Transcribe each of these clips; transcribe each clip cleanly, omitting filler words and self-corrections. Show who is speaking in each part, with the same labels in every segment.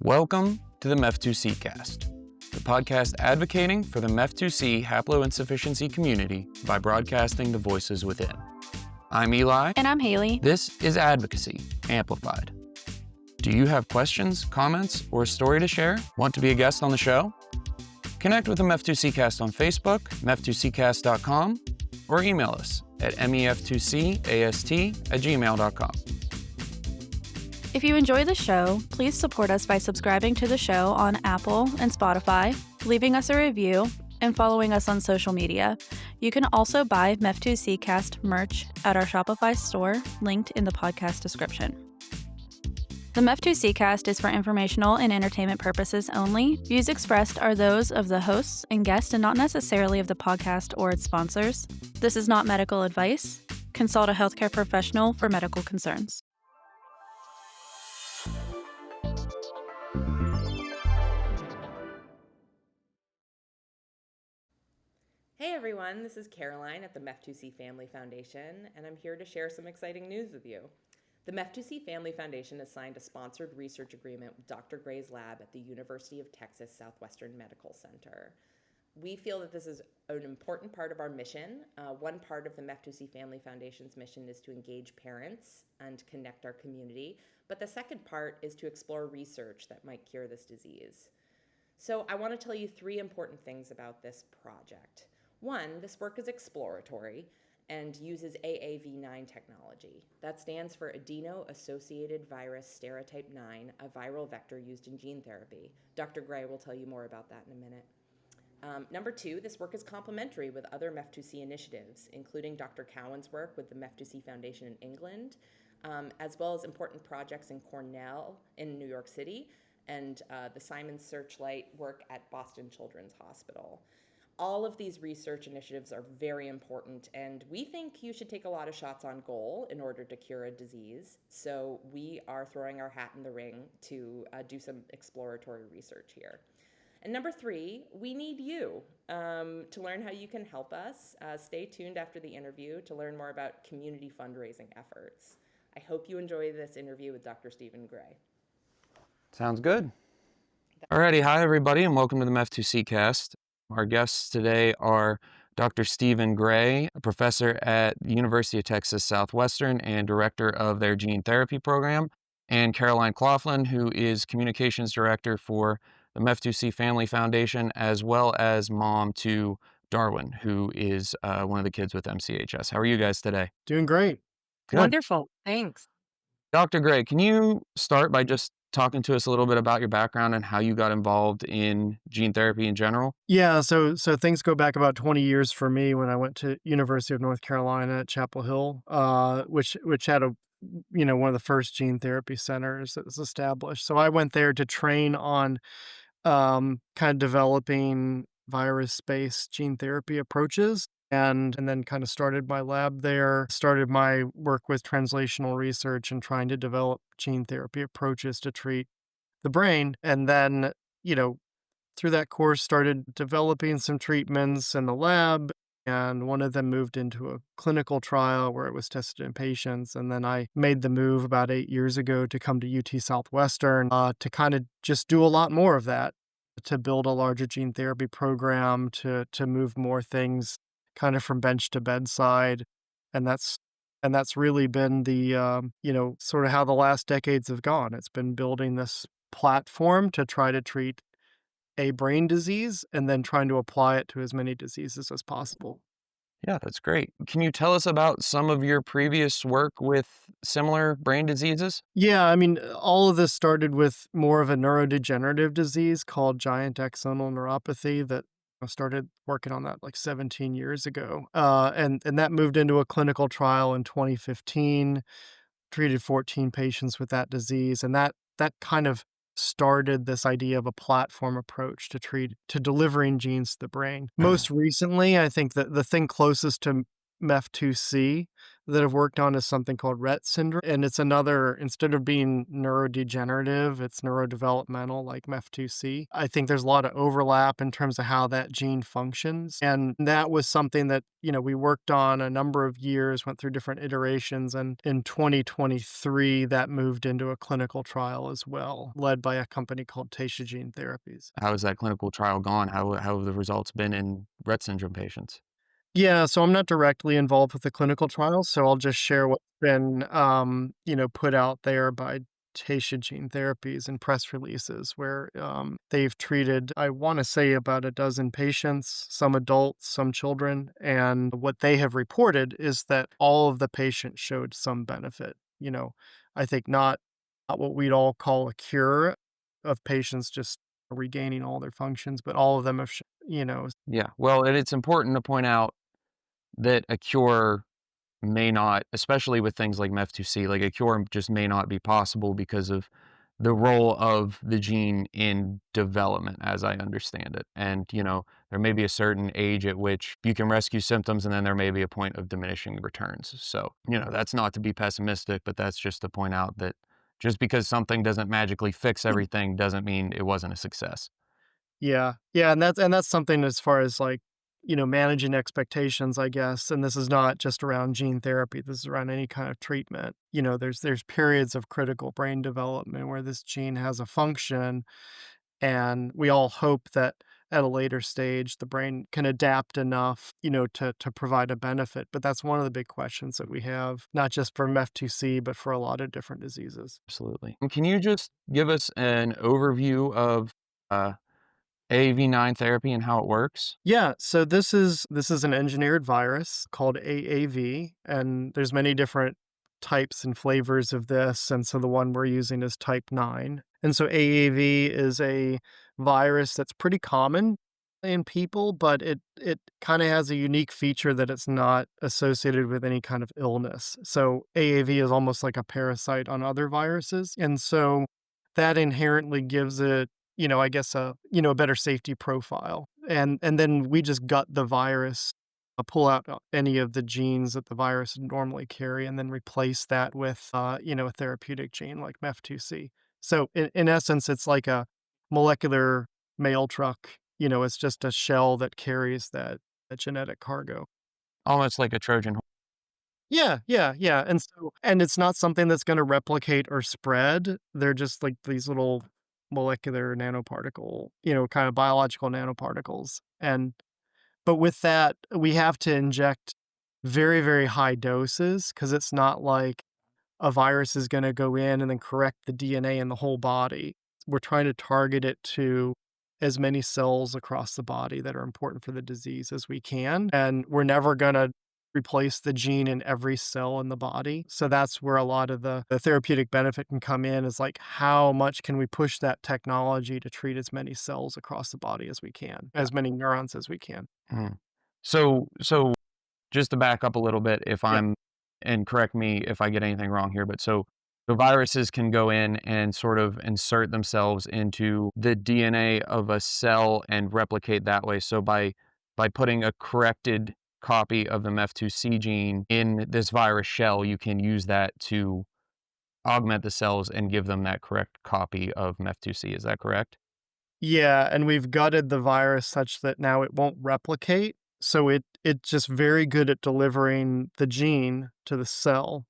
Speaker 1: Welcome to the MEF2C Cast, the podcast advocating for the MEF2C haploinsufficiency community by broadcasting the voices within. I'm Eli.
Speaker 2: And I'm Haley.
Speaker 1: This is Advocacy Amplified. Do you have questions, comments, or a story to share? Want to be a guest on the show? Connect with the MEF2C Cast on Facebook, mef2ccast.com, or email us at mef2cast@gmail.com.
Speaker 2: If you enjoy the show, please support us by subscribing to the show on Apple and Spotify, leaving us a review, and following us on social media. You can also buy MEF2C Cast merch at our Shopify store, linked in the podcast description. The MEF2C Cast is for informational and entertainment purposes only. Views expressed are those of the hosts and guests and not necessarily of the podcast or its sponsors. This is not medical advice. Consult a healthcare professional for medical concerns.
Speaker 3: Hey everyone, this is Caroline at the MEF2C Family Foundation, and I'm here to share some exciting news with you. The MEF2C Family Foundation has signed a sponsored research agreement with Dr. Gray's lab at the University of Texas Southwestern Medical Center. We feel that this is an important part of our mission. One part of the MEF2C Family Foundation's mission is to engage parents and connect our community, but the second part is to explore research that might cure this disease. So I want to tell you three important things about this project. One, this work is exploratory and uses AAV9 technology. That stands for adeno-associated virus serotype 9, a viral vector used in gene therapy. Dr. Gray will tell you more about that in a minute. Number two, this work is complementary with other MEF2C initiatives, including Dr. Cowan's work with the MEF2C Foundation in England, as well as important projects in Cornell in New York City, and the Simon Searchlight work at Boston Children's Hospital. All of these research initiatives are very important, and we think you should take a lot of shots on goal in order to cure a disease. So we are throwing our hat in the ring to do some exploratory research here. And number three, we need you to learn how you can help us. Stay tuned after the interview to learn more about community fundraising efforts. I hope you enjoy this interview with Dr. Stephen Gray.
Speaker 1: Sounds good. Alrighty, hi everybody, and welcome to the MEF2C Cast. Our guests today are Dr. Stephen Gray, a professor at the University of Texas Southwestern and director of their gene therapy program, and Caroline Claflin, who is communications director for the MEF2C Family Foundation, as well as mom to Darwin, who is one of the kids with MCHS. How are you guys today?
Speaker 4: Doing great.
Speaker 1: Good.
Speaker 5: Wonderful. Thanks.
Speaker 1: Dr. Gray, can you start by just talking to us a little bit about your background and how you got involved in gene therapy in general?
Speaker 4: Yeah, so things go back about 20 years for me when I went to University of North Carolina at Chapel Hill, which had one of the first gene therapy centers that was established. So I went there to train on kind of developing virus-based gene therapy approaches. And then kind of started my lab there, started my work with translational research and trying to develop gene therapy approaches to treat the brain. And then, through that course, started developing some treatments in the lab. And one of them moved into a clinical trial where it was tested in patients. And then I made the move about 8 years ago to come to UT Southwestern to kind of just do a lot more of that, to build a larger gene therapy program, to move more things kind of from bench to bedside. And that's really been the, sort of how the last decades have gone. It's been building this platform to try to treat a brain disease and then trying to apply it to as many diseases as possible.
Speaker 1: Yeah, that's great. Can you tell us about some of your previous work with similar brain diseases?
Speaker 4: Yeah, I mean, all of this started with more of a neurodegenerative disease called giant axonal neuropathy that I started working on that like 17 years ago. And that moved into a clinical trial in 2015, treated 14 patients with that disease. And that kind of started this idea of a platform approach to delivering genes to the brain. Most recently, I think that the thing closest to MEF2C that I've worked on is something called Rett syndrome. And it's another, instead of being neurodegenerative, it's neurodevelopmental like MEF2C. I think there's a lot of overlap in terms of how that gene functions. And that was something that, we worked on a number of years, went through different iterations. And in 2023, that moved into a clinical trial as well, led by a company called Taysha Gene Therapies.
Speaker 1: How has that clinical trial gone? How have the results been in Rett syndrome patients?
Speaker 4: Yeah, so I'm not directly involved with the clinical trials, so I'll just share what's been, put out there by Taysha Gene Therapies and press releases where they've treated, I want to say, about a dozen patients, some adults, some children, and what they have reported is that all of the patients showed some benefit. I think not what we'd all call a cure of patients just regaining all their functions, but all of them have,
Speaker 1: Yeah, well, and it's important to point out that a cure may not, especially with things like MEF2C, like a cure just may not be possible because of the role of the gene in development, as I understand it. And, there may be a certain age at which you can rescue symptoms, and then there may be a point of diminishing returns. So, that's not to be pessimistic, but that's just to point out that just because something doesn't magically fix everything doesn't mean it wasn't a success.
Speaker 4: Yeah. Yeah, and that's something as far as, like, managing expectations, I guess, and this is not just around gene therapy, this is around any kind of treatment. There's periods of critical brain development where this gene has a function, and we all hope that at a later stage, the brain can adapt enough, to provide a benefit, but that's one of the big questions that we have, not just for MEF2C, but for a lot of different diseases.
Speaker 1: Absolutely. And can you just give us an overview of uh, AAV9 therapy and how it works?
Speaker 4: Yeah, so this is an engineered virus called AAV, and there's many different types and flavors of this, and so the one we're using is type 9. And so AAV is a virus that's pretty common in people, but it kind of has a unique feature that it's not associated with any kind of illness. So AAV is almost like a parasite on other viruses, and so that inherently gives it, I guess a better safety profile. And then we just gut the virus, pull out any of the genes that the virus would normally carry, and then replace that with a therapeutic gene like MEF2C. So in essence, it's like a molecular mail truck. It's just a shell that carries that genetic cargo.
Speaker 1: Almost like a Trojan horse.
Speaker 4: Yeah, yeah, yeah, and it's not something that's gonna replicate or spread. They're just like these little molecular nanoparticle, kind of biological nanoparticles, and but with that, we have to inject very, very high doses because it's not like a virus is gonna go in and then correct the DNA in the whole body. We're trying to target it to as many cells across the body that are important for the disease as we can, and we're never gonna replace the gene in every cell in the body. So that's where a lot of the therapeutic benefit can come in, is like how much can we push that technology to treat as many cells across the body as we can, as many neurons as we can.
Speaker 1: Mhm. So just to back up a little bit, if
Speaker 4: Yeah.
Speaker 1: I'm, and correct me if I get anything wrong here, but so the viruses can go in and sort of insert themselves into the DNA of a cell and replicate that way. So by putting a corrected copy of the MEF2C gene in this virus shell, you can use that to augment the cells and give them that correct copy of MEF2C. Is that correct?
Speaker 4: Yeah, and we've gutted the virus such that now it won't replicate. So it's just very good at delivering the gene to the cell,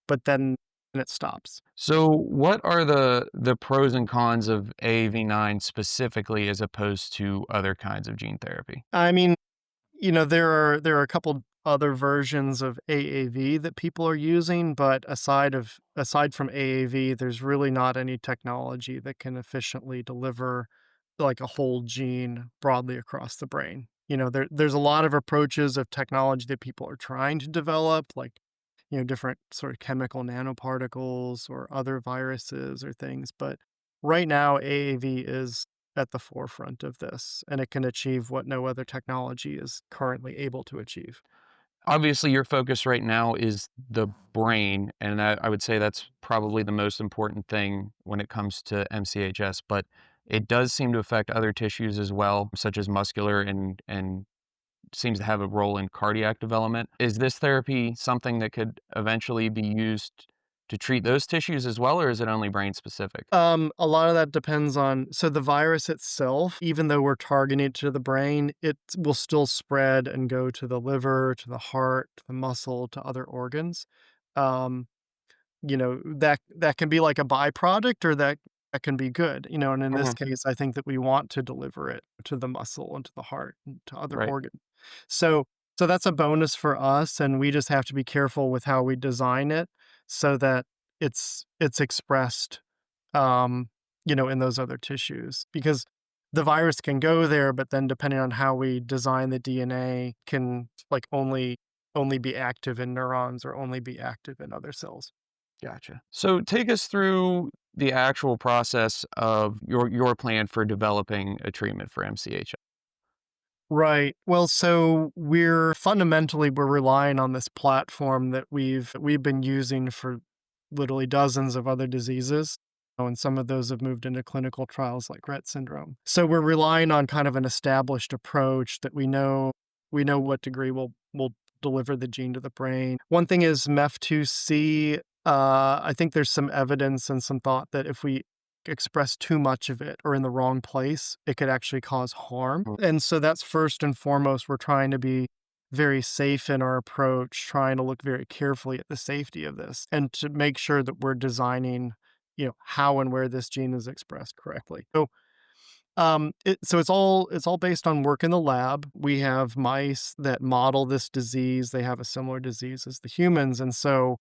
Speaker 4: but then it stops.
Speaker 1: So what are the pros and cons of AAV9 specifically as opposed to other kinds of gene therapy?
Speaker 4: I mean, there are a couple other versions of AAV that people are using, but aside from AAV, there's really not any technology that can efficiently deliver like a whole gene broadly across the brain. There's a lot of approaches of technology that people are trying to develop, like, different sort of chemical nanoparticles or other viruses or things. But right now, AAV is at the forefront of this, and it can achieve what no other technology is currently able to achieve.
Speaker 1: Obviously, your focus right now is the brain, and I would say that's probably the most important thing when it comes to MCHS, but it does seem to affect other tissues as well, such as muscular and seems to have a role in cardiac development. Is this therapy something that could eventually be used to treat those tissues as well, or is it only brain specific?
Speaker 4: A lot of that depends on so the virus itself, even though we're targeting it to the brain, it will still spread and go to the liver, to the heart, to the muscle, to other organs. Um, that can be like a byproduct or that can be good, and in this
Speaker 1: Mhm.
Speaker 4: case, I think that we want to deliver it to the muscle and to the heart and to other
Speaker 1: Right.
Speaker 4: organs. So so that's a bonus for us, and we just have to be careful with how we design it so that it's expressed in those other tissues because the virus can go there, but then depending on how we design the DNA can like only be active in neurons or only be active in other cells.
Speaker 1: Gotcha. So take us through the actual process of your plan for developing a treatment for MCHS.
Speaker 4: Right. Well, so we're relying on this platform that we've been using for literally dozens of other diseases. And some of those have moved into clinical trials like Rett syndrome. So we're relying on kind of an established approach that we know what degree will deliver the gene to the brain. One thing is MEF2C. I think there's some evidence and some thought that if we express too much of it or in the wrong place, it could actually cause harm.
Speaker 1: Mm.
Speaker 4: And so that's first and foremost, we're trying to be very safe in our approach, trying to look very carefully at the safety of this and to make sure that we're designing, how and where this gene is expressed correctly. So it's all based on work in the lab. We have mice that model this disease. They have a similar disease as the humans, and so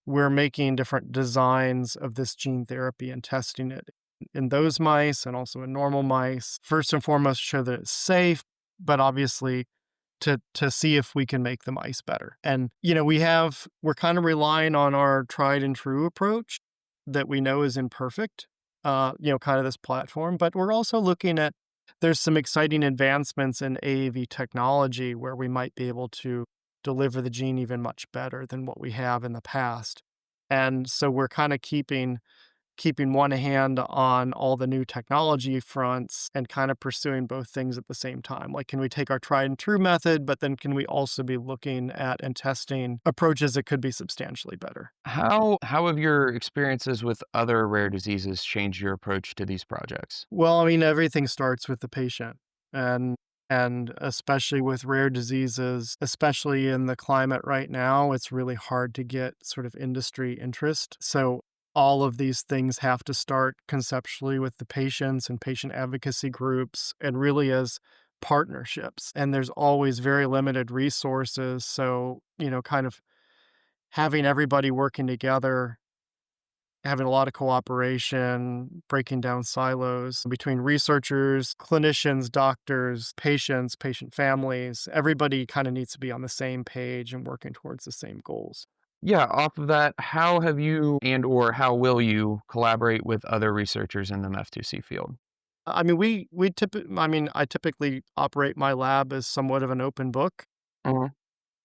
Speaker 4: we're making different designs of this gene therapy and testing it in those mice and also in normal mice. First and foremost, show that it's safe, but obviously to see if we can make the mice better. And we're kind of relying on our tried and true approach that we know is imperfect, kind of this platform, but we're also looking at there's some exciting advancements in AAV technology where we might be able to deliver the gene even much better than what we have in the past. And so we're kind of keeping one hand on all the new technology fronts and kind of pursuing both things at the same time. Like, can we take our tried and true method, but then can we also be looking at and testing approaches that could be substantially better?
Speaker 1: How have your experiences with other rare diseases changed your approach to these projects?
Speaker 4: Well, I mean, everything starts with the patient. And and especially with rare diseases, especially in the climate right now, it's really hard to get sort of industry interest. So all of these things have to start conceptually with the patients and patient advocacy groups and really as partnerships. And there's always very limited resources. So, kind of having everybody working together, having a lot of cooperation, breaking down silos between researchers, clinicians, doctors, patients, patient families. Everybody kind of needs to be on the same page and working towards the same goals.
Speaker 1: Yeah, off of that, how have you and or how will you collaborate with other researchers in the MEF2C field?
Speaker 4: I mean, I typically operate my lab as somewhat of an open book.
Speaker 1: Mhm.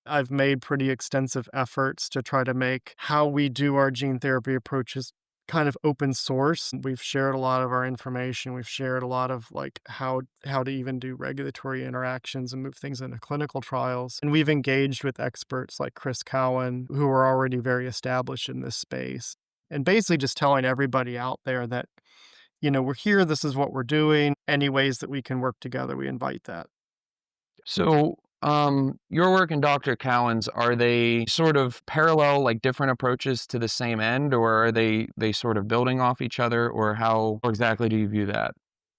Speaker 4: I've made pretty extensive efforts to try to make how we do our gene therapy approaches kind of open source. We've shared a lot of our information. We've shared a lot of like how to even do regulatory interactions and move things into clinical trials. And we've engaged with experts like Chris Cowan, who are already very established in this space. And basically just telling everybody out there that, we're here, this is what we're doing. Any ways that we can work together, we invite that.
Speaker 1: So, your work and Dr. Cowan's, are they sort of parallel, like different approaches to the same end, or are they sort of building off each other, or how exactly do you view that?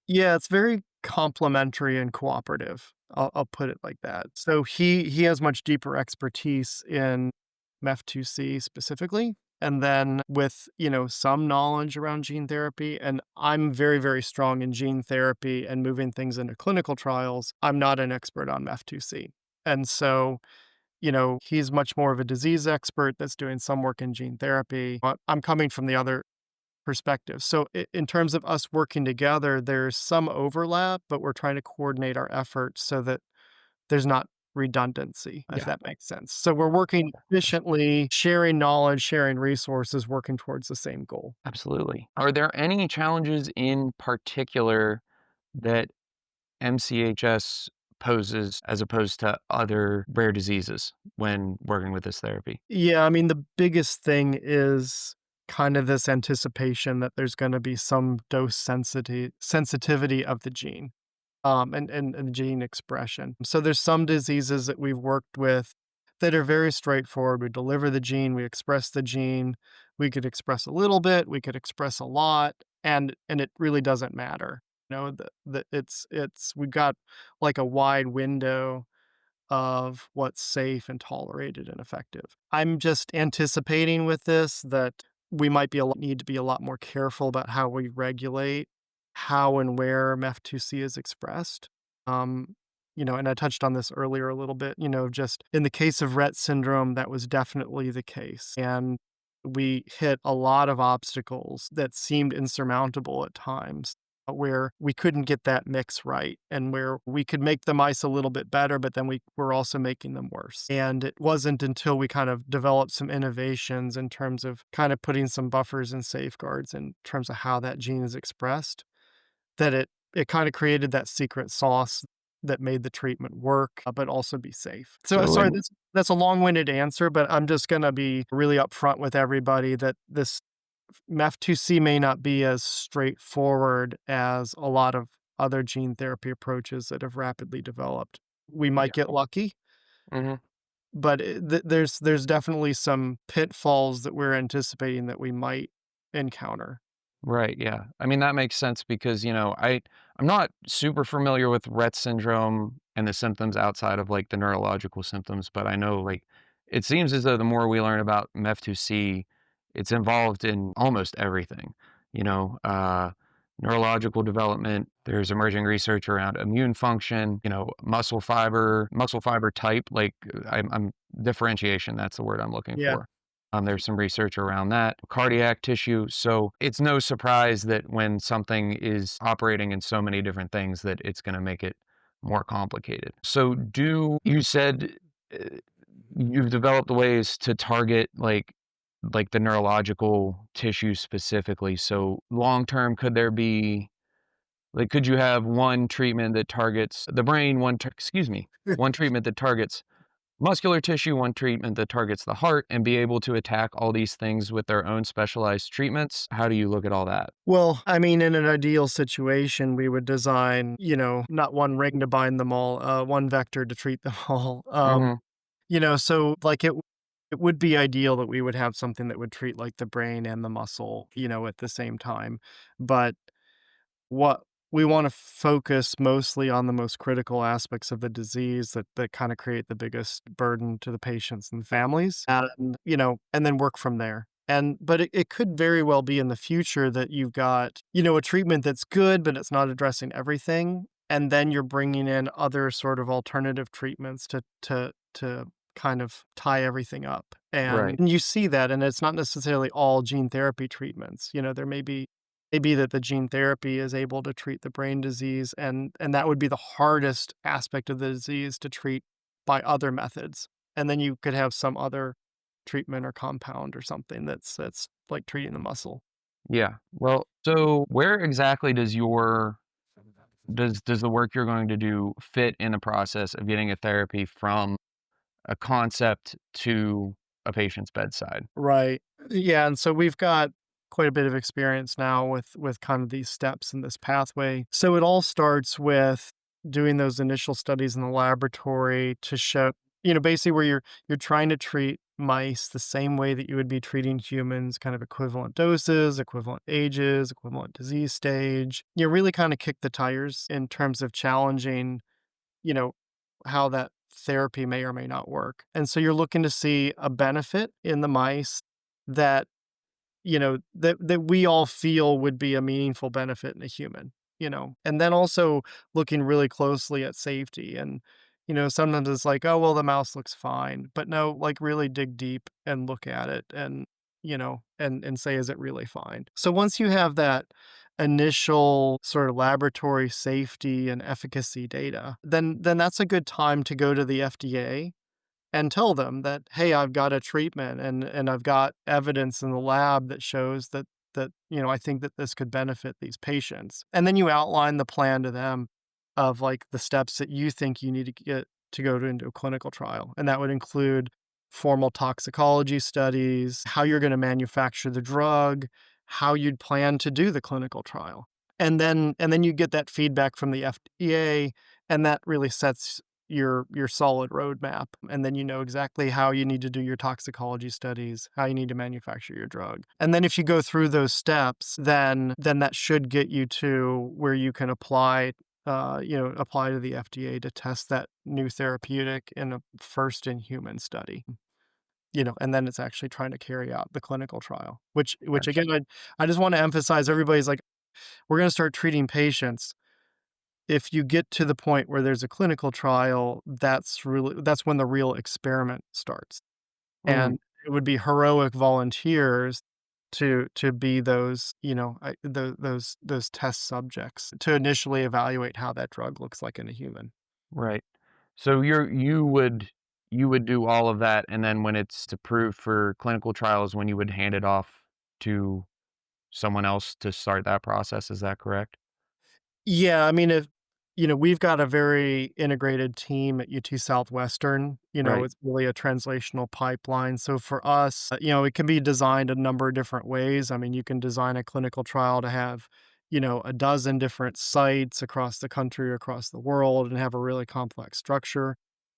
Speaker 4: Yeah, it's very complementary and cooperative. I'll put it like that. So he has much deeper expertise in MEF2C specifically, and then with, some knowledge around gene therapy, and I'm very, very strong in gene therapy and moving things into clinical trials. I'm not an expert on MEF2C. And so, he's much more of a disease expert that's doing some work in gene therapy. I'm coming from the other perspective. So in terms of us working together, there's some overlap, but we're trying to coordinate our efforts so that there's not redundancy, if
Speaker 1: Yeah.
Speaker 4: that makes sense. So we're working efficiently, sharing knowledge, sharing resources, working towards the same goal.
Speaker 1: Absolutely. Are there any challenges in particular that MCHS poses as opposed to other rare diseases when working with this therapy?
Speaker 4: Yeah, I mean, the biggest thing is kind of this anticipation that there's gonna be some dose sensitivity of the gene, and gene expression. So there's some diseases that we've worked with that are very straightforward. We deliver the gene, we express the gene. We could express a little bit, we could express a lot, and it really doesn't matter. It's we've got like a wide window of what's safe and tolerated and effective. I'm just anticipating with this that we might need to be a lot more careful about how we regulate how and where MEF2C is expressed. Um, and I touched on this earlier a little bit, just in the case of Rett syndrome, that was definitely the case. And we hit a lot of obstacles that seemed insurmountable at times, where we couldn't get that mix right and where we could make the mice a little bit better, but then we were also making them worse. And it wasn't until we kind of developed some innovations in terms of kind of putting some buffers and safeguards in terms of how that gene is expressed that it kind of created that secret sauce that made the treatment work, but also be safe. So
Speaker 1: So
Speaker 4: sorry,
Speaker 1: in
Speaker 4: that's a long-winded answer, but I'm just gonna be really upfront with everybody that this MEF2C may not be as straightforward as a lot of other gene therapy approaches that have rapidly developed. We might
Speaker 1: Yeah.
Speaker 4: get lucky,
Speaker 1: Mhm.
Speaker 4: but there's definitely some pitfalls that we're anticipating that we might encounter.
Speaker 1: Right, yeah. I mean, that makes sense because, I'm not super familiar with Rett syndrome and the symptoms outside of like the neurological symptoms, but I know like it seems as though the more we learn about MEF2C, it's involved in almost everything. You know, neurological development, there's emerging research around immune function, muscle fiber type, like I'm differentiation, that's the word I'm looking
Speaker 4: Yeah.
Speaker 1: for. There's some research around that, cardiac tissue. So it's no surprise that when something is operating in so many different things, that it's going to make it more complicated. So, you said uh, you've developed ways to target like the neurological tissue specifically. So long term, could you have one treatment that targets the brain, one treatment that targets muscular tissue, one treatment that targets the heart, and be able to attack all these things with their own specialized treatments? How do you look at all that?
Speaker 4: Well, I mean, in an ideal situation, we would design, not one ring to bind them all, one vector to treat them all.
Speaker 1: Mhm.
Speaker 4: So like it would be ideal that we would have something that would treat like the brain and the muscle, at the same time. But what we want to focus mostly on the most critical aspects of the disease that kind of create the biggest burden to the patients and families, and then work from there. But it could very well be in the future that you've got, a treatment that's good, but it's not addressing everything. And then you're bringing in other sort of alternative treatments to kind of tie everything up. And
Speaker 1: Right.
Speaker 4: you see that, and it's not necessarily all gene therapy treatments. There may be that the gene therapy is able to treat the brain disease, and that would be the hardest aspect of the disease to treat by other methods. And then you could have some other treatment or compound or something that's like treating the muscle.
Speaker 1: Yeah. Well, so where exactly does the work you're going to do fit in the process of getting a therapy from a concept to a patient's bedside?
Speaker 4: Right. Yeah, and so we've got quite a bit of experience now with kind of these steps in this pathway. So it all starts with doing those initial studies in the laboratory to show, basically where you're trying to treat mice the same way that you would be treating humans, kind of equivalent doses, equivalent ages, equivalent disease stage. You really kind of kick the tires in terms of challenging, you know, how that therapy may or may not work. And so you're looking to see a benefit in the mice that, that we all feel would be a meaningful benefit in a human, and then also looking really closely at safety. And, sometimes it's like, oh, well, the mouse looks fine, but no, like really dig deep and look at it and, and say, is it really fine? So once you have that initial sort of laboratory safety and efficacy data, then that's a good time to go to the FDA and tell them that, hey, I've got a treatment and I've got evidence in the lab that shows that I think that this could benefit these patients. And then you outline the plan to them of like the steps that you think you need to get to go into a clinical trial. And that would include formal toxicology studies, how you're going to manufacture the drug, how you'd plan to do the clinical trial. And then you get that feedback from the FDA, and that really sets your solid roadmap. And then you know exactly how you need to do your toxicology studies, how you need to manufacture your drug. And then if you go through those steps, then that should get you to where you can apply apply to the FDA to test that new therapeutic in a first in human study. And then it's actually trying to carry out the clinical trial, which
Speaker 1: Gotcha.
Speaker 4: again, I just want to emphasize everybody's like, we're going to start treating patients. If you get to the point where there's a clinical trial, that's when the real experiment starts.
Speaker 1: Mm,
Speaker 4: And it would be heroic volunteers to be those, those test subjects to initially evaluate how that drug looks like in a human.
Speaker 1: right. So you would do all of that, and then when it's approved for clinical trials, when you would hand it off to someone else to start that process, is that correct?
Speaker 4: Yeah, I mean, if we've got a very integrated team at UT Southwestern.
Speaker 1: Right.
Speaker 4: It's really a translational pipeline. So for us, it can be designed a number of different ways. I mean, you can design a clinical trial to have, a dozen different sites across the country, across the world, and have a really complex structure.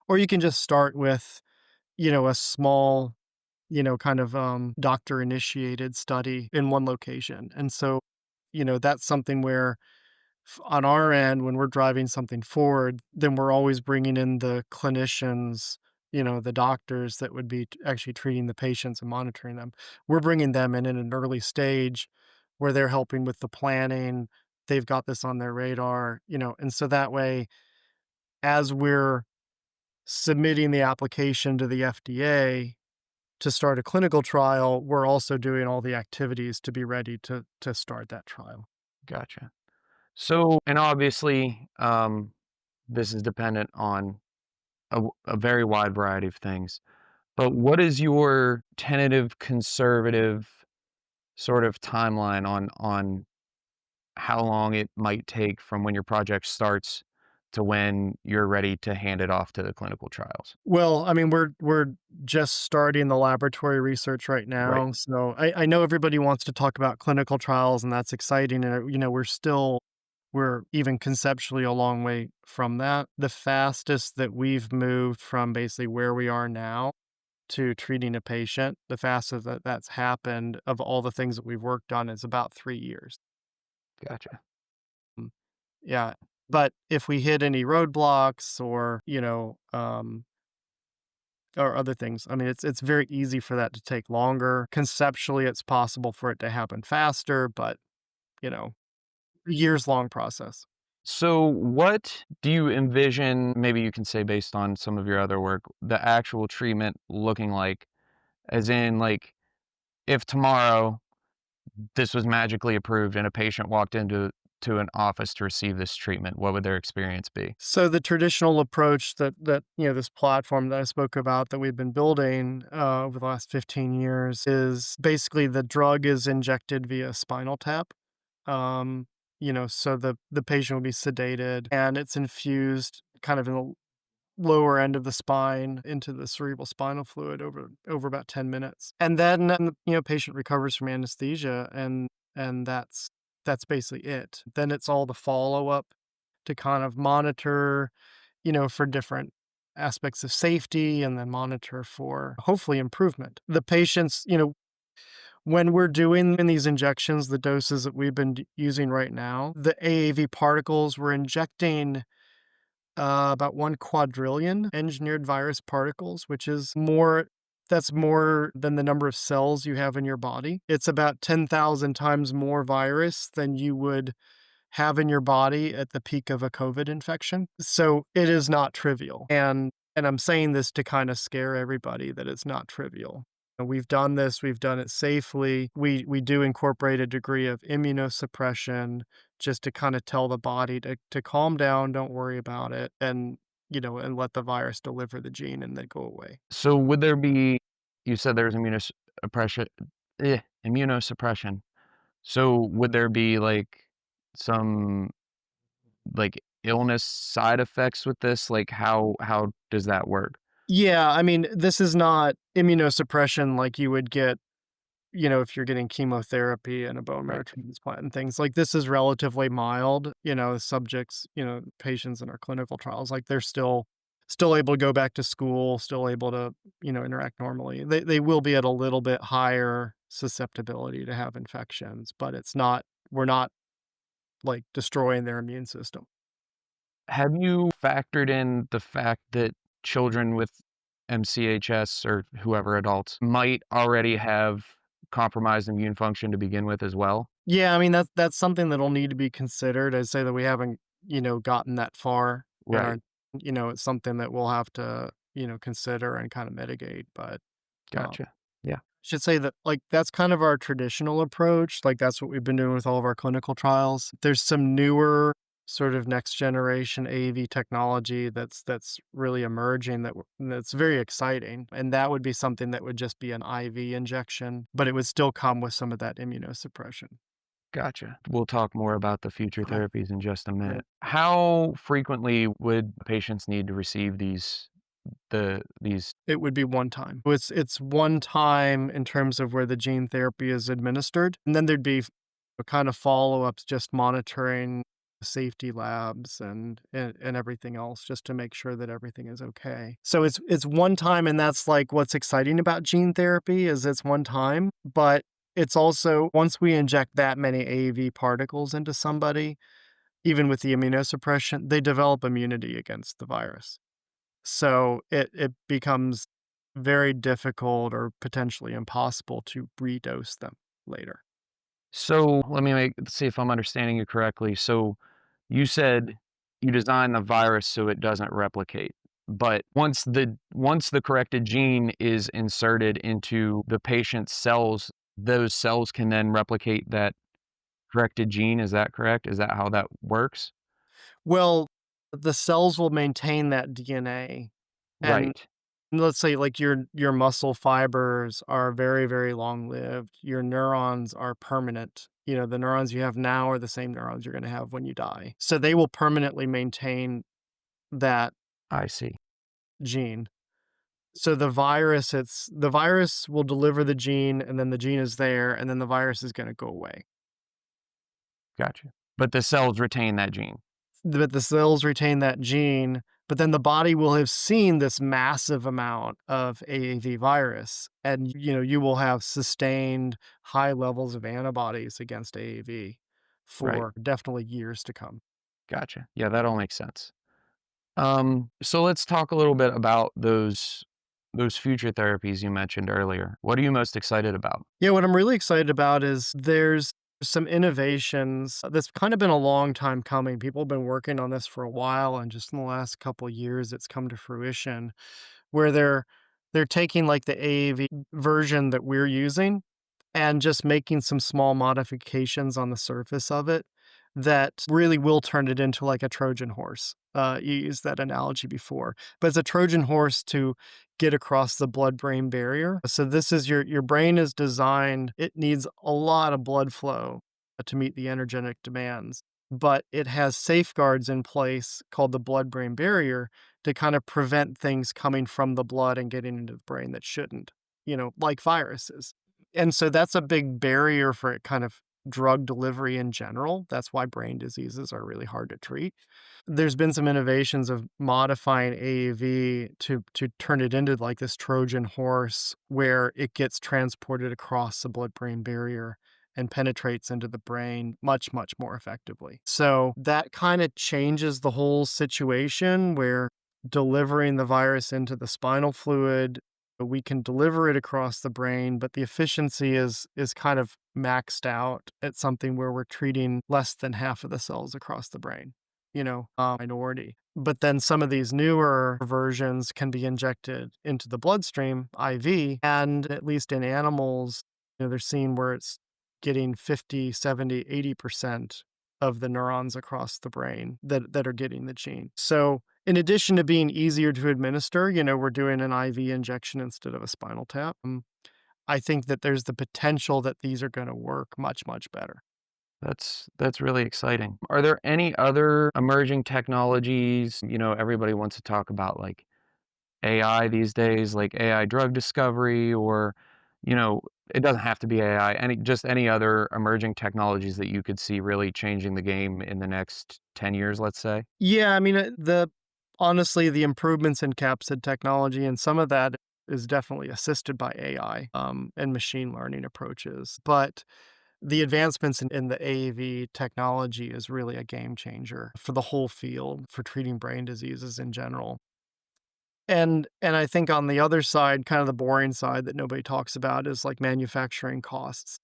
Speaker 4: Or you can just start with, a small, kind of doctor initiated study in one location. And so, that's something where on our end, when we're driving something forward, then we're always bringing in the clinicians, the doctors that would be actually treating the patients and monitoring them. We're bringing them in an early stage where they're helping with the planning. They've got this on their radar, and so that way, as we're submitting the application to the FDA to start a clinical trial, we're also doing all the activities to be ready to start that trial.
Speaker 1: Gotcha. So, and obviously, this is dependent on a very wide variety of things. But what is your tentative conservative sort of timeline on how long it might take from when your project starts to when you're ready to hand it off to the clinical trials?
Speaker 4: Well, I mean, we're just starting the laboratory research right
Speaker 1: Right.
Speaker 4: now, so I know everybody wants to talk about clinical trials, and that's exciting, and, we're even conceptually a long way from that. The fastest that we've moved from basically where we are now to treating a patient, the fastest that that's happened of all the things that we've worked on is about 3 years.
Speaker 1: Gotcha.
Speaker 4: Mm, yeah, but if we hit any roadblocks or other things. I mean, it's very easy for that to take longer. Conceptually, it's possible for it to happen faster, but, you know, years long process.
Speaker 1: So, what do you envision, maybe you can say based on some of your other work, the actual treatment looking like? As in, like, if tomorrow this was magically approved and a patient walked into an office to receive this treatment, what would their experience be?
Speaker 4: So the traditional approach that this platform that I spoke about that we've been building over the last 15 years is basically the drug is injected via spinal tap. Um, so the patient will be sedated and it's infused kind of in the lower end of the spine into the cerebral spinal fluid over about 10 minutes. And then, patient recovers from anesthesia and that's basically it. Then it's all the follow-up to kind of monitor, for different aspects of safety and then monitor for hopefully improvement. The patients, when we're doing in these injections, the doses that we've been using right now, the AAV particles, we're injecting about 1 quadrillion engineered virus particles, which is that's more than the number of cells you have in your body. It's about 10,000 times more virus than you would have in your body at the peak of a COVID infection. So it is not trivial. And I'm saying this to kind of scare everybody that it's not trivial. And we've done this, we've done it safely. We do incorporate a degree of immunosuppression just to kind of tell the body to calm down, don't worry about it, and let the virus deliver the gene and then go away.
Speaker 1: So, would there be, you said there's immunosuppression, immunosuppression. So, would there be like some like illness side effects with this? Like how does that work?
Speaker 4: Yeah, I mean, this is not immunosuppression like you would get, if you're getting chemotherapy and a bone marrow
Speaker 1: Right.
Speaker 4: transplant and things. Like, this is relatively mild, subjects, patients in our clinical trials, like, they're still able to go back to school, still able to, interact normally. They will be at a little bit higher susceptibility to have infections, but we're not, like, destroying their immune system.
Speaker 1: Have you factored in the fact that children with MCHS or whoever adults might already have compromised immune function to begin with as well?
Speaker 4: Yeah, I mean, that's something that'll need to be considered. I'd say that we haven't, gotten that far in our
Speaker 1: Right.
Speaker 4: it's something that we'll have to, consider and kinda mitigate, but, um,
Speaker 1: Gotcha. Yeah.
Speaker 4: should say that, like, that's kind of our traditional approach, like, that's what we've been doing with all of our clinical trials. There's some newer sort of next generation AAV technology that's really emerging that's very exciting, and that would be something that would just be an IV injection, but it would still come with some of that immunosuppression.
Speaker 1: Gotcha. We'll talk more about the future
Speaker 4: Okay.
Speaker 1: therapies in just a
Speaker 4: Yeah.
Speaker 1: minute. How frequently would patients need to receive these
Speaker 4: It would be one time. It's one time in terms of where the gene therapy is administered, and then there'd be kind of follow-ups just monitoring safety labs and everything else just to make sure that everything is okay. So it's one time, and that's, like, what's exciting about gene therapy is it's one time, but it's also once we inject that many AAV particles into somebody, even with the immunosuppression, they develop immunity against the virus. So it becomes very difficult or potentially impossible to redose them later.
Speaker 1: So let me see if I'm understanding you correctly. So you said you design the virus so it doesn't replicate. But once the corrected gene is inserted into the patient's cells, those cells can then replicate that corrected gene. Is that correct? Is that how that works?
Speaker 4: Well, the cells will maintain that DNA, and
Speaker 1: Right.
Speaker 4: let's say, like, your muscle fibers are very, very long-lived, your neurons are permanent. The neurons you have now are the same neurons you're gonna have when you die. So they will permanently maintain that
Speaker 1: I see.
Speaker 4: gene. So the virus will deliver the gene, and then the gene is there, and then the virus is gonna go away.
Speaker 1: Gotcha. But the cells retain that gene.
Speaker 4: But the cells retain that gene, but then the body will have seen this massive amount of AAV virus, and, you will have sustained high levels of antibodies against AAV
Speaker 1: Right.
Speaker 4: for definitely years to come.
Speaker 1: Gotcha. Yeah, that all makes sense. So let's talk a little bit about those future therapies you mentioned earlier. What are you most excited about?
Speaker 4: Yeah, what I'm really excited about is there's some innovations that's kind of been a long time coming. People have been working on this for a while, and just in the last couple years, it's come to fruition where they're taking, like, the AAV version that we're using and just making some small modifications on the surface of it that really will turn it into like a Trojan horse. You used that analogy before, but it's a Trojan horse to get across the blood-brain barrier. So this is your brain is designed, it needs a lot of blood flow to meet the energetic demands, but it has safeguards in place called the blood-brain barrier to kind of prevent things coming from the blood and getting into the brain that shouldn't, like viruses. And so that's a big barrier for kind of drug delivery in general. That's why brain diseases are really hard to treat. There's been some innovations of modifying AAV to turn it into like this Trojan horse where it gets transported across the blood-brain barrier and penetrates into the brain much, much more effectively. So that kind of changes the whole situation where delivering the virus into the spinal fluid, we can deliver it across the brain, but the efficiency is kind of maxed out at something where we're treating less than half of the cells across the brain, minority. But then some of these newer versions can be injected into the bloodstream IV, and at least in animals, they're seeing where it's getting 50, 70, 80% of the neurons across the brain that are getting the gene. So in addition to being easier to administer, we're doing an IV injection instead of a spinal tap. I think that there's the potential that these are going to work much, much better.
Speaker 1: That's really exciting. Are there any other emerging technologies? Everybody wants to talk about like AI these days, like AI drug discovery, or you know, it doesn't have to be AI. Any other emerging technologies that you could see really changing the game in the next 10 years, let's say?
Speaker 4: Yeah, I mean, honestly, the improvements in capsid technology and some of that is definitely assisted by AI, and machine learning approaches. But the advancements in the AAV technology is really a game changer for the whole field for treating brain diseases in general. And I think on the other side, kind of the boring side that nobody talks about is like manufacturing costs.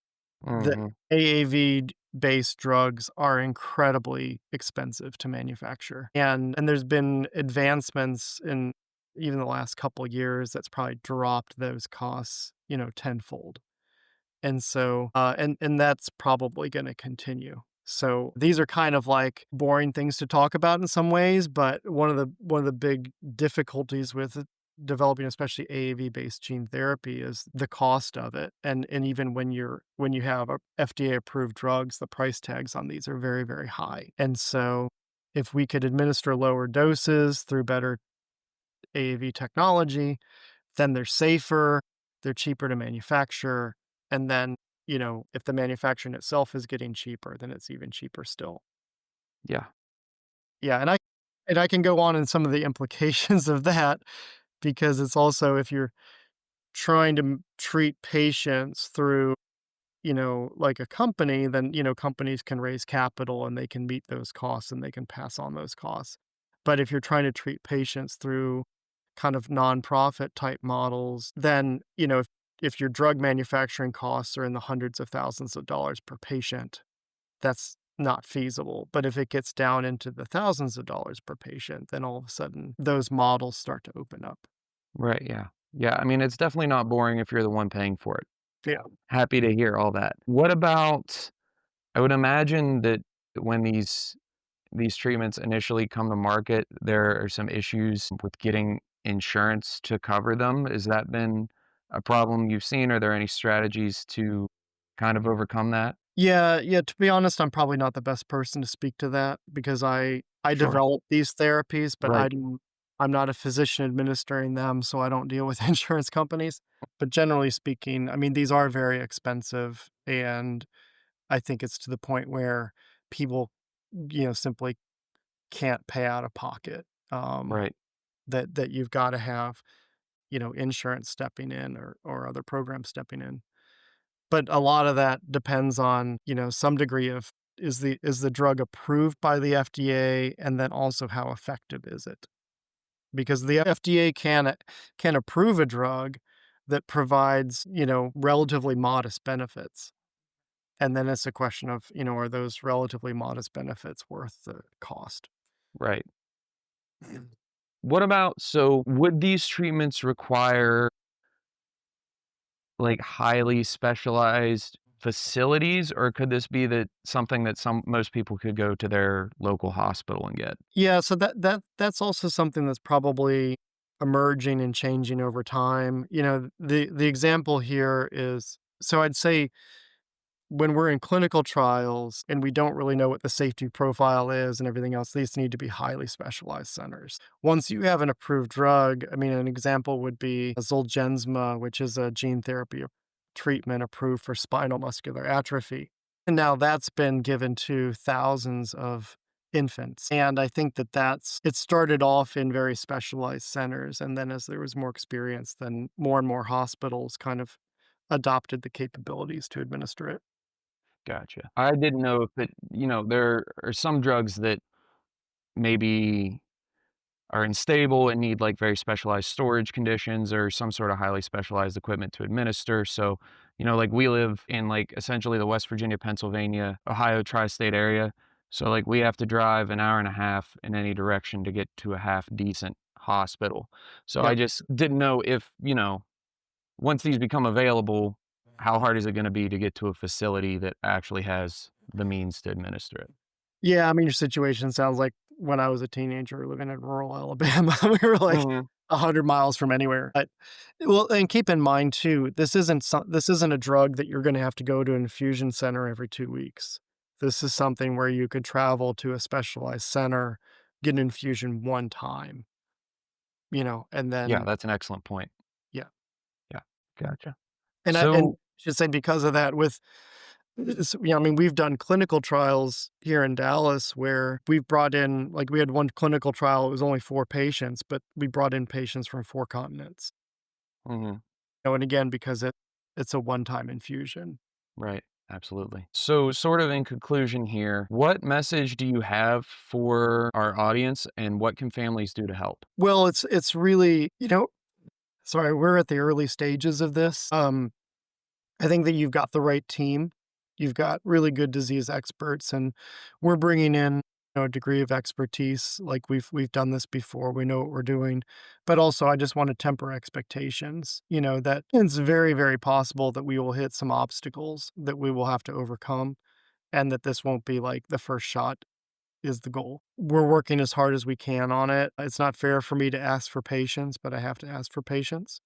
Speaker 4: The
Speaker 1: Mhm.
Speaker 4: AAV-based drugs are incredibly expensive to manufacture, and there's been advancements in even the last couple years that's probably dropped those costs, tenfold. And so, and that's probably gonna continue. So, these are kind of like boring things to talk about in some ways, but one of the big difficulties with developing, especially AAV-based gene therapy, is the cost of it. And even when you have a FDA-approved drugs, the price tags on these are very, very high. And so, if we could administer lower doses through better AAV technology, then they're safer, they're cheaper to manufacture, and then, if the manufacturing itself is getting cheaper, then it's even cheaper still.
Speaker 1: Yeah.
Speaker 4: Yeah, and I can go on in some of the implications of that because it's also if you're trying to treat patients through, like a company, then, companies can raise capital and they can meet those costs and they can pass on those costs. But if you're trying to treat patients through kind of nonprofit type models, then, if your drug manufacturing costs are in the hundreds of thousands of dollars per patient, that's not feasible. But if it gets down into the thousands of dollars per patient, then all of a sudden those models start to open up.
Speaker 1: Right, yeah. Yeah, I mean, it's definitely not boring if you're the one paying for it.
Speaker 4: Yeah.
Speaker 1: Happy to hear all that. What about I would imagine that when these treatments initially come to market, there are some issues with getting insurance to cover them. Has that been a problem you've seen? Are there any strategies to kind of overcome that?
Speaker 4: Yeah, yeah, to be honest, I'm probably not the best person to speak to that because I
Speaker 1: Sure.
Speaker 4: develop these therapies, but
Speaker 1: Right.
Speaker 4: I'm not a physician administering them, so I don't deal with insurance companies. But generally speaking, I mean, these are very expensive, and I think it's to the point where people, simply can't pay out of pocket.
Speaker 1: Right.
Speaker 4: That you've got to have, insurance stepping in or other programs stepping in. But a lot of that depends on, some degree of is the drug approved by the FDA, and then also how effective is it? Because the FDA can approve a drug that provides, relatively modest benefits. And then it's a question of, are those relatively modest benefits worth the cost?
Speaker 1: Right. What about would these treatments require like highly specialized facilities, or could this be that something that most people could go to their local hospital and get?
Speaker 4: Yeah, so that's also something that's probably emerging and changing over time. The example here is so I'd say when we're in clinical trials and we don't really know what the safety profile is and everything else, these need to be highly specialized centers. Once you have an approved drug, I mean, an example would be Zolgensma, which is a gene therapy treatment approved for spinal muscular atrophy. And now that's been given to thousands of infants. And I think it started off in very specialized centers. And then as there was more experience, then more and more hospitals kind of adopted the capabilities to administer it.
Speaker 1: Gotcha. I didn't know if there are some drugs that maybe are unstable and need like very specialized storage conditions or some sort of highly specialized equipment to administer. So, like we live in like essentially the West Virginia, Pennsylvania, Ohio tri-state area. So like we have to drive an hour and a half in any direction to get to a half decent hospital. So I
Speaker 4: Yep.
Speaker 1: just didn't know if, once these become available, how hard is it going to be to get to a facility that actually has the means to administer it?
Speaker 4: Yeah, I mean, your situation sounds like when I was a teenager living in rural Alabama. We were like
Speaker 1: Mhm.
Speaker 4: 100 miles from anywhere. Well, and keep in mind too, this isn't a drug that you're gonna have to go to an infusion center every 2 weeks. This is something where you could travel to a specialized center, get an infusion one time, and
Speaker 1: Yeah,
Speaker 4: then
Speaker 1: that's an excellent point.
Speaker 4: yeah.
Speaker 1: Yeah, gotcha.
Speaker 4: And
Speaker 1: So
Speaker 4: should say because of that with I mean, we've done clinical trials here in Dallas where we've brought in like, we had one clinical trial, it was only 4 patients, but we brought in patients from 4 continents.
Speaker 1: mhm,
Speaker 4: And again, because it's a one-time infusion.
Speaker 1: right, absolutely. So, sort of in conclusion here, what message do you have for our audience, and what can families do to help?
Speaker 4: Well, it's really, sorry, we're at the early stages of this. I think that you've got the right team. You've got really good disease experts, and we're bringing in, a degree of expertise. Like we've done this before. We know what we're doing, but also I just want to temper expectations. That it's very, very possible that we will hit some obstacles that we will have to overcome, and that this won't be like the first shot is the goal. We're working as hard as we can on it. It's not fair for me to ask for patience, but I have to ask for patience,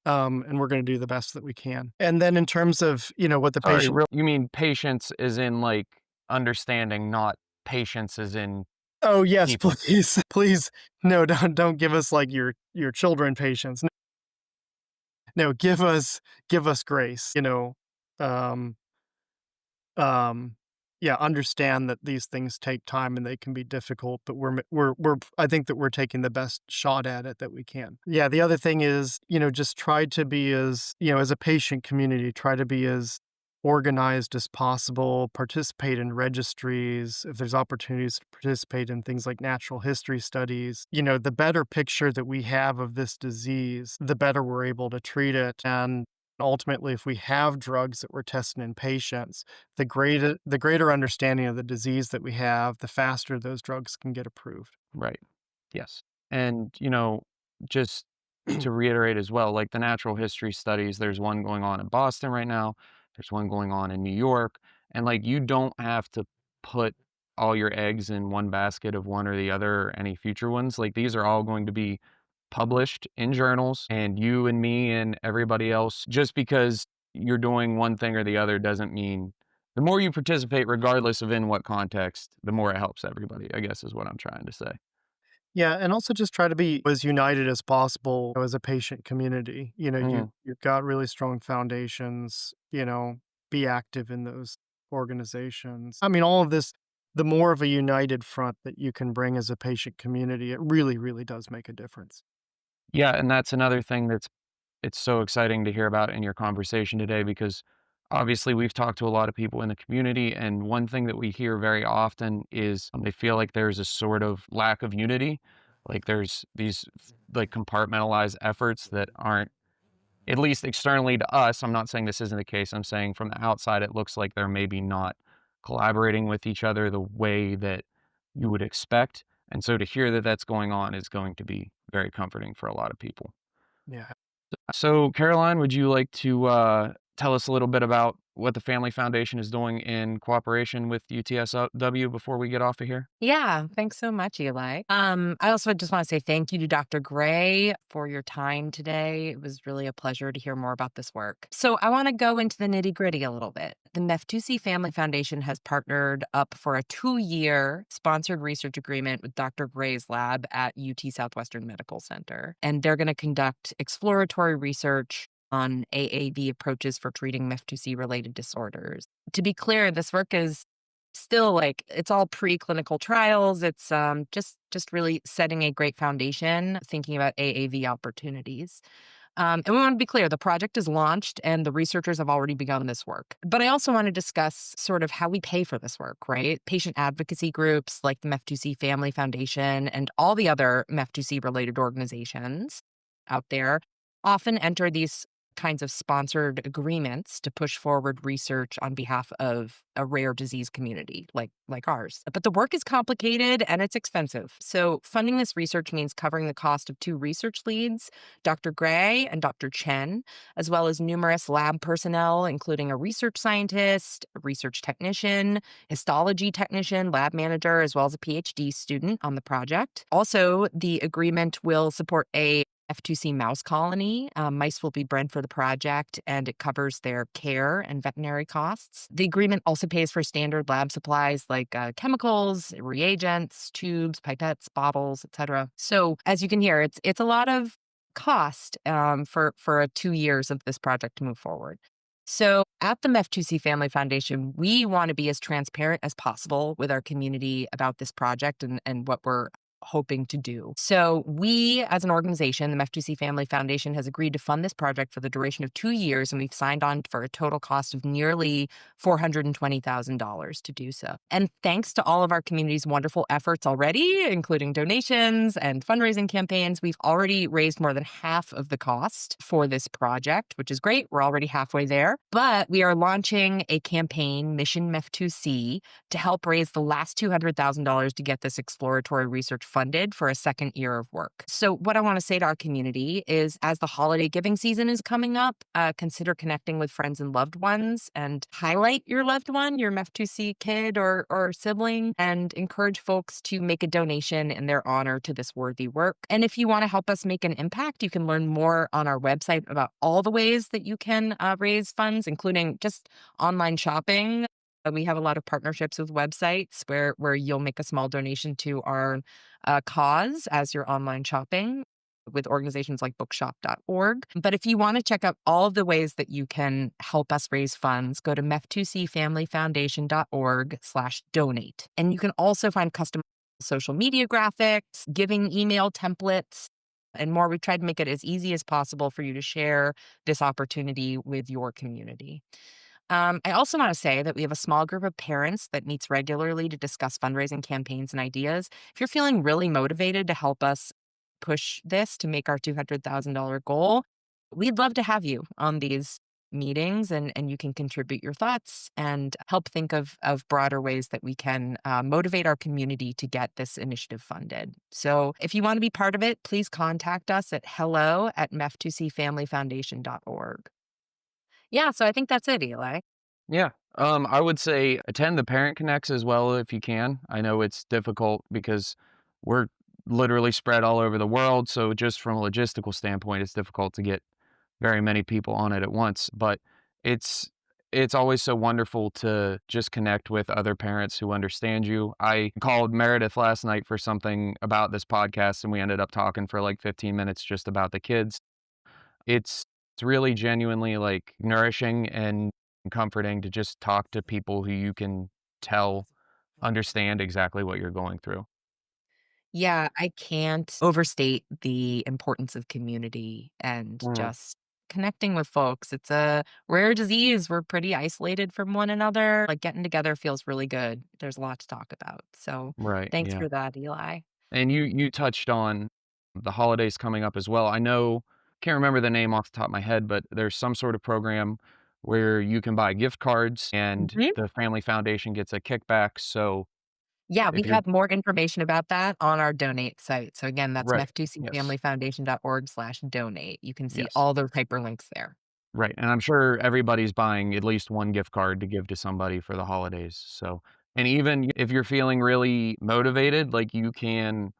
Speaker 4: and we're gonna do the best that we can. And then in terms of, what the
Speaker 1: Sorry,
Speaker 4: patient.
Speaker 1: real you mean patience is in, like, understanding, not patience as in
Speaker 4: Oh, yes,
Speaker 1: people.
Speaker 4: please, please, no, don't give us, like, your children patience. No, give us grace, um, um, yeah, understand that these things take time and they can be difficult, but we're I think that we're taking the best shot at it that we can. Yeah, the other thing is, just try to be as, as a patient community, try to be as organized as possible, participate in registries, if there's opportunities to participate in things like natural history studies. The better picture that we have of this disease, the better we're able to treat it. And ultimately, if we have drugs that we're testing in patients, the greater understanding of the disease that we have, the faster those drugs can get approved.
Speaker 1: Right. Yes. And, just to reiterate as well, like the natural history studies, there's one going on in Boston right now, there's one going on in New York, and like you don't have to put all your eggs in one basket of one or the other or any future ones. Like these are all going to be published in journals, and you and me and everybody else, just because you're doing one thing or the other doesn't mean the more you participate, regardless of in what context, the more it helps everybody, I guess is what I'm trying to say.
Speaker 4: Yeah, and also just try to be as united as possible as a patient community.
Speaker 1: Mhm.
Speaker 4: You've got really strong foundations, be active in those organizations. I mean, all of this, the more of a united front that you can bring as a patient community, it really, really does make a difference.
Speaker 1: Yeah, and that's another thing that's it's so exciting to hear about in your conversation today because obviously we've talked to a lot of people in the community, and one thing that we hear very often is they feel like there's a sort of lack of unity. Like there's these like compartmentalized efforts that aren't, at least externally to us. I'm not saying this isn't the case. I'm saying from the outside, it looks like they're maybe not collaborating with each other the way that you would expect. And so to hear that that's going on is going to be very comforting for a lot of people.
Speaker 4: Yeah.
Speaker 1: So, Caroline, would you like to tell us a little bit about what the Family Foundation is doing in cooperation with UTSW before we get off of here?
Speaker 5: Yeah, thanks so much, Eli. I also just want to say thank you to Dr. Gray for your time today. It was really a pleasure to hear more about this work. So, I want to go into the nitty gritty a little bit. The MEF2C Family Foundation has partnered up for a 2-year sponsored research agreement with Dr. Gray's lab at UT Southwestern Medical Center. And they're going to conduct exploratory research on AAV approaches for treating MEF2C related disorders. To be clear, this work is still like it's all preclinical trials. It's just really setting a great foundation, thinking about AAV opportunities. And we want to be clear, the project is launched and the researchers have already begun this work. But I also want to discuss sort of how we pay for this work, right? Patient advocacy groups like the MEF2C Family Foundation and all the other MEF2C related organizations out there often enter these kinds of sponsored agreements to push forward research on behalf of a rare disease community like ours. But the work is complicated and it's expensive. So funding this research means covering the cost of 2 research leads, Dr. Gray and Dr. Chen, as well as numerous lab personnel, including a research scientist, a research technician, histology technician, lab manager, as well as a PhD student on the project. Also, the agreement will support a F2C mouse colony. Mice will be bred for the project, and it covers their care and veterinary costs. The agreement also pays for standard lab supplies like chemicals, reagents, tubes, pipettes, bottles, etc. So as you can hear, it's a lot of cost for 2 years of this project to move forward. So at the MEF2C Family Foundation, we want to be as transparent as possible with our community about this project and what we're hoping to do. So we, as an organization, the MEF2C Family Foundation, has agreed to fund this project for the duration of 2 years, and we've signed on for a total cost of nearly $420,000 to do so. And thanks to all of our community's wonderful efforts already, including donations and fundraising campaigns, we've already raised more than half of the cost for this project, which is great. We're already halfway there. But we are launching a campaign, Mission MEF2C, to help raise the last $200,000 to get this exploratory research funded for a second year of work. So what I want to say to our community is, as the holiday giving season is coming up, consider connecting with friends and loved ones and highlight your loved one, your MEF2C kid or sibling, and encourage folks to make a donation in their honor to this worthy work. And if you want to help us make an impact, you can learn more on our website about all the ways that you can raise funds, including just online shopping. We have a lot of partnerships with websites where you'll make a small donation to our cause as you're online shopping with organizations like bookshop.org. But if you want to check out all of the ways that you can help us raise funds, go to mef2cfamilyfoundation.org/donate. And you can also find custom social media graphics, giving email templates, and more. We've tried to make it as easy as possible for you to share this opportunity with your community. I also want to say that we have a small group of parents that meets regularly to discuss fundraising campaigns and ideas. If you're feeling really motivated to help us push this to make our $200,000 goal, we'd love to have you on these meetings, and you can contribute your thoughts and help think of broader ways that we can motivate our community to get this initiative funded. So if you want to be part of it, please contact us at hello@mef2cfamilyfoundation.org. Yeah, so I think that's it, Eli.
Speaker 1: Yeah. I would say attend the Parent Connects as well if you can. I know it's difficult because we're literally spread all over the world. So just from a logistical standpoint, it's difficult to get very many people on it at once. But it's it's always so wonderful to just connect with other parents who understand you. I called Meredith last night for something about this podcast, and we ended up talking for like 15 minutes just about the kids. It's really genuinely, like, nourishing and comforting to just talk to people who you can tell understand exactly what you're going through.
Speaker 5: Yeah, I can't overstate the importance of community and
Speaker 1: Mm,
Speaker 5: just connecting with folks. It's a rare disease. We're pretty isolated from one another. Like, getting together feels really good. There's a lot to talk about. So
Speaker 1: right,
Speaker 5: thanks
Speaker 1: yeah.
Speaker 5: for that, Eli.
Speaker 1: And you touched on the holidays coming up as well. I know can't remember the name off the top of my head, but there's some sort of program where you can buy gift cards and
Speaker 5: Mhm.
Speaker 1: the family foundation gets a kickback, so
Speaker 5: Yeah, we
Speaker 1: if you're
Speaker 5: have more information about that on our donate site. So again, that's
Speaker 1: right. Yes.
Speaker 5: mef2cfamilyfoundation.org/donate. You can see
Speaker 1: Yes.
Speaker 5: all those hyperlinks there.
Speaker 1: Right, and I'm sure everybody's buying at least one gift card to give to somebody for the holidays, so and even if you're feeling really motivated, like, you can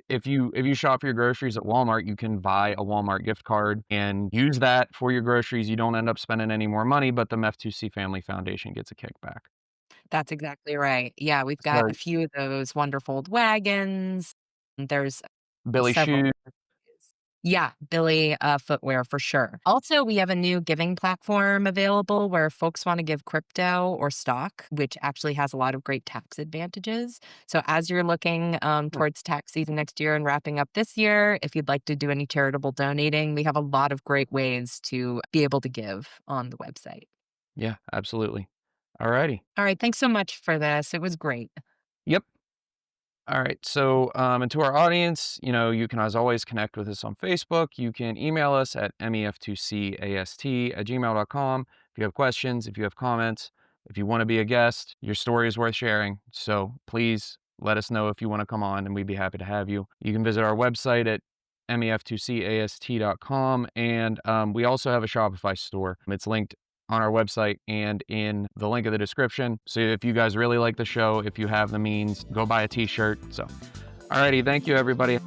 Speaker 1: if you shop for your groceries at Walmart, you can buy a Walmart gift card and use that for your groceries. You don't end up spending any more money, but the MEF2C Family Foundation gets a kickback.
Speaker 5: That's exactly right. Yeah, we've got a
Speaker 1: So,
Speaker 5: few of those wonderful wagons. There's
Speaker 1: Billy
Speaker 5: several
Speaker 1: Shoe
Speaker 5: different ways. Yeah, Billy footwear for sure. Also, we have a new giving platform available where folks want to give crypto or stock, which actually has a lot of great tax advantages. So, as you're looking towards tax season next year and wrapping up this year, if you'd like to do any charitable donating, we have a lot of great ways to be able to give on the website.
Speaker 1: Yeah, absolutely. Alrighty.
Speaker 5: All right, thanks so much for this. It was great.
Speaker 1: Yep. All right. So, and to our audience, you can as always connect with us on Facebook. You can email us at mef2cast@gmail.com if you have questions, if you have comments, if you want to be a guest, your story is worth sharing. So please let us know if you want to come on and we'd be happy to have you. You can visit our website at mef2cast.com. And we also have a Shopify store. It's linked on our website and in the link of the description. So if you guys really like the show, if you have the means, go buy a t-shirt. So, alrighty, thank you everybody.